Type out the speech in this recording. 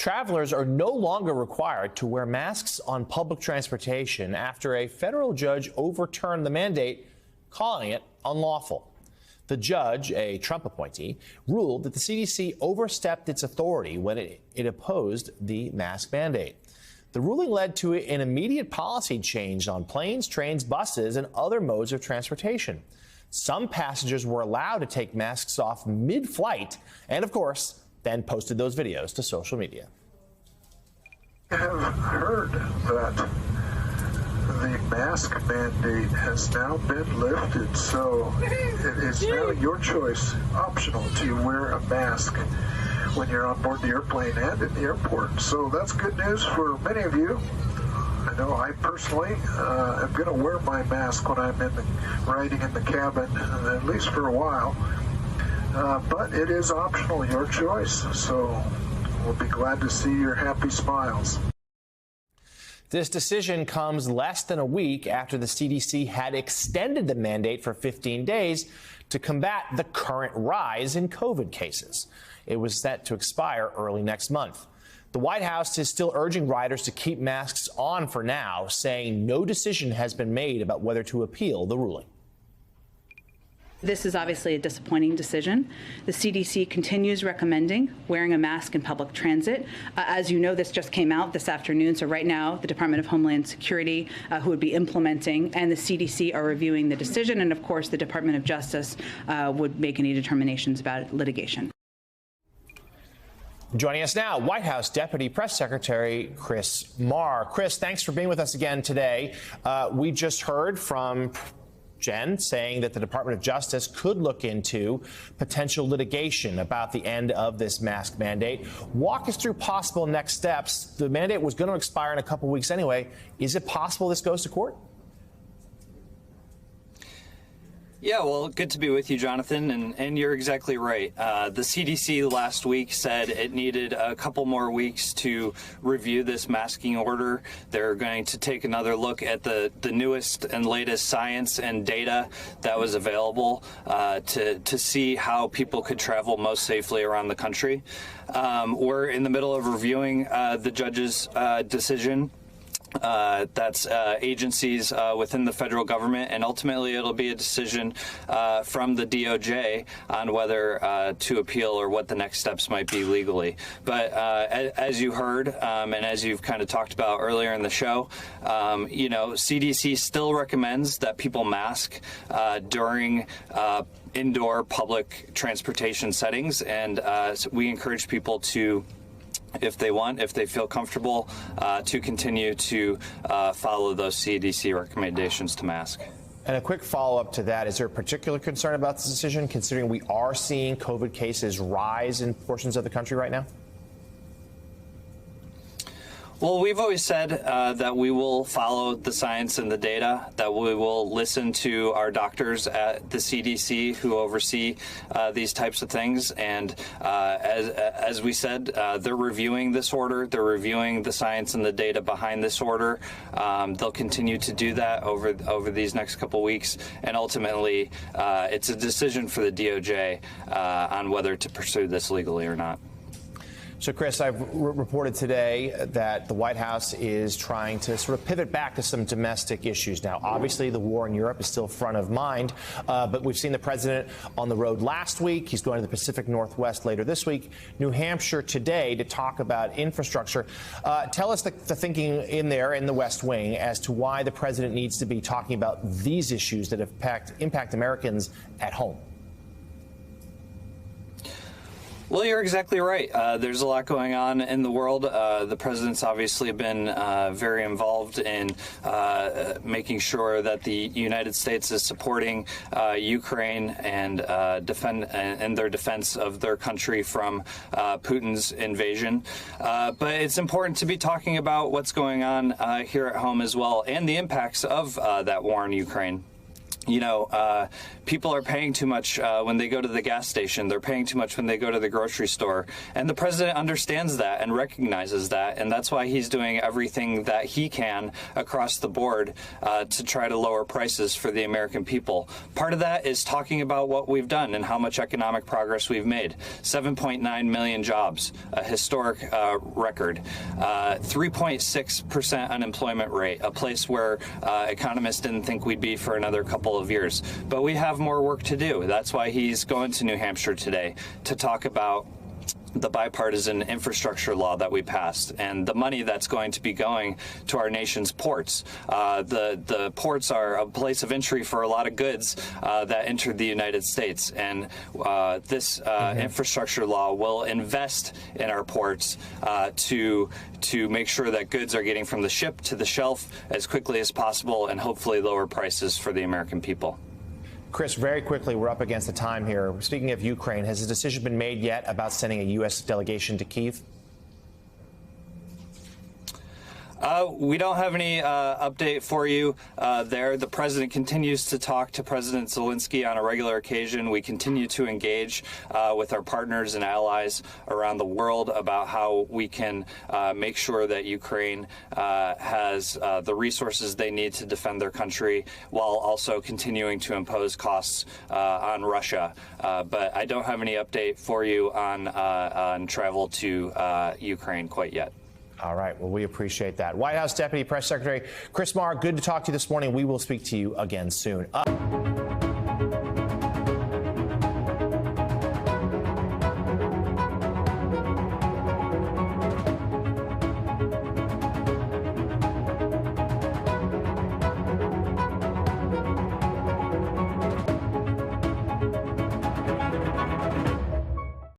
Travelers are no longer required to wear masks on public transportation after a federal judge overturned the mandate, calling it unlawful. The judge, a Trump appointee, ruled that the CDC overstepped its authority when it opposed the mask mandate. The ruling led to an immediate policy change on planes, trains, buses, and other modes of transportation. Some passengers were allowed to take masks off mid-flight and, of course, then posted those videos to social media. I have heard that the mask mandate has now been lifted, so it is now your choice, optional, to wear a mask when you're on board the airplane and in the airport. So that's good news for many of you. I know I personally am going to wear my mask when I'm riding in the cabin, at least for a while. But it is optional, your choice. So we'll be glad to see your happy smiles. This decision comes less than a week after the CDC had extended the mandate for 15 days to combat the current rise in COVID cases. It was set to expire early next month. The White House is still urging riders to keep masks on for now, saying no decision has been made about whether to appeal the ruling. This is obviously a disappointing decision. The CDC continues recommending wearing a mask in public transit. As you know, this just came out this afternoon. So right now, the Department of Homeland Security, who would be implementing, and the CDC are reviewing the decision. And of course, the Department of Justice would make any determinations about litigation. Joining us now, White House Deputy Press Secretary Chris Marr. Chris, thanks for being with us again today. We just heard from Jen saying that the Department of Justice could look into potential litigation about the end of this mask mandate. Walk us through possible next steps. The mandate was going to expire in a couple weeks anyway. Is it possible this goes to court? Yeah, well, good to be with you, Jonathan, and you're exactly right. The CDC last week said it needed a couple more weeks to review this masking order. They're going to take another look at the newest and latest science and data that was available to see how people could travel most safely around the country. We're in the middle of reviewing the judge's decision. That's agencies within the federal government, and ultimately it'll be a decision from the DOJ on whether to appeal or what the next steps might be legally. But as you heard, and as you've kind of talked about earlier in the show, CDC still recommends that people mask during indoor public transportation settings, and so we encourage people to, if they feel comfortable, to continue to follow those CDC recommendations to mask. And a quick follow-up to that, is there a particular concern about this decision, considering we are seeing COVID cases rise in portions of the country right now? Well, we've always said that we will follow the science and the data, that we will listen to our doctors at the CDC who oversee these types of things. And as we said, they're reviewing this order. They're reviewing the science and the data behind this order. They'll continue to do that over these next couple weeks. And ultimately, it's a decision for the DOJ on whether to pursue this legally or not. So, Chris, I've reported today that the White House is trying to sort of pivot back to some domestic issues now. Obviously, the war in Europe is still front of mind, but we've seen the president on the road last week. He's going to the Pacific Northwest later this week, New Hampshire today to talk about infrastructure. Tell us the thinking in there in the West Wing as to why the president needs to be talking about these issues that impact Americans at home. Well, you're exactly right. There's a lot going on in the world. The president's obviously been very involved in making sure that the United States is supporting Ukraine and their defense of their country from Putin's invasion. But it's important to be talking about what's going on here at home as well, and the impacts of that war in Ukraine. people are paying too much when they go to the gas station. They're paying too much when they go to the grocery store. And the president understands that and recognizes that. And that's why he's doing everything that he can across the board to try to lower prices for the American people. Part of that is talking about what we've done and how much economic progress we've made. 7.9 million jobs, a historic record. 3.6% unemployment rate, a place where economists didn't think we'd be for another couple of years. But we have more work to do. That's why he's going to New Hampshire today to talk about the bipartisan infrastructure law that we passed and the money that's going to be going to our nation's ports. The ports are a place of entry for a lot of goods that enter the United States. And this infrastructure law will invest in our ports to make sure that goods are getting from the ship to the shelf as quickly as possible and hopefully lower prices for the American people. Chris, very quickly, we're up against the time here. Speaking of Ukraine, has a decision been made yet about sending a U.S. delegation to Kyiv? We don't have any update for you there. The president continues to talk to President Zelensky on a regular occasion. We continue to engage with our partners and allies around the world about how we can make sure that Ukraine has the resources they need to defend their country while also continuing to impose costs on Russia. But I don't have any update for you on travel to Ukraine quite yet. All right. Well, we appreciate that. White House Deputy Press Secretary Chris Maher, good to talk to you this morning. We will speak to you again soon.